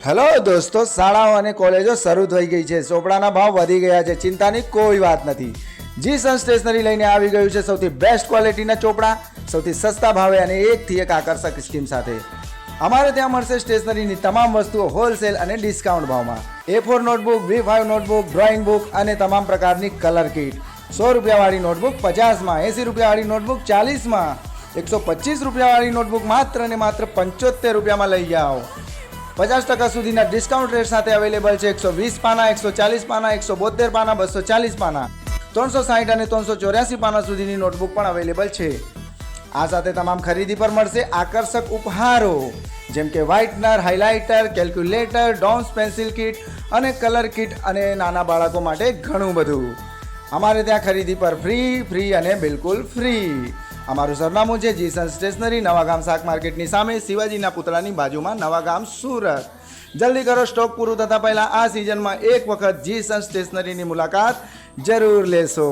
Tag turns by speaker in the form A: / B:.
A: Hello દોસ્તો, શાળાઓ અને કોલેજો શરૂ થઈ ગઈ છે. ચોપડાના ભાવ વધી ગયા છે. ચિંતાની કોઈ વાત નથી. જી સ્ટેશનરી લઈને આવી ગયું છે સૌથી બેસ્ટ ક્વોલિટીના ચોપડા, સૌથી સસ્તા ભાવે અને એકથી એક આકર્ષક સ્કીમ સાથે. અમારે ત્યાં મળશે સ્ટેશનરીની તમામ વસ્તુઓ હોલસેલ અને ડિસ્કાઉન્ટ ભાવમાં. A4 notebook, B5 notebook, drawing book અને તમામ પ્રકારની કલર કીટ. 100 રૂપિયાવાળી નોટબુક 50માં, 80 રૂપિયાવાળી નોટબુક 40માં, 125 રૂપિયાવાળી નોટબુક માત્ર ને માત્ર 75 રૂપિયામાં લઈ જાઓ. 50% સુધીના ડિસ્કાઉન્ટ રેટ સાથે અવેલેબલ છે. 120 પાના, 140 પાના, 172 પાના, 240 પાના, 360 અને 384 પાના સુધીની નોટબુક પણ અવેલેબલ છે. આ સાથે તમામ ખરીદી પર મળશે આકર્ષક ઉપહારો જેમ કે whitener, highlighter, calculator, domes pencil kit અને કલર કીટ અને નાના બાળકો માટે ઘણું બધું. અમારે ત્યાં ખરીદી પર ફ્રી અને બિલકુલ ફ્રી. અમારું સરનામું છે જીસન સ્ટેશનરી, નવાગામ શાક માર્કેટની સામે, શિવાજીના પુતળાની બાજુમાં, નવાગામ, સુરત. જલ્દી કરો, સ્ટોક પૂરું થતાં પહેલાં આ સિઝનમાં એક વખત જીસન સ્ટેશનરીની મુલાકાત જરૂર લેશો.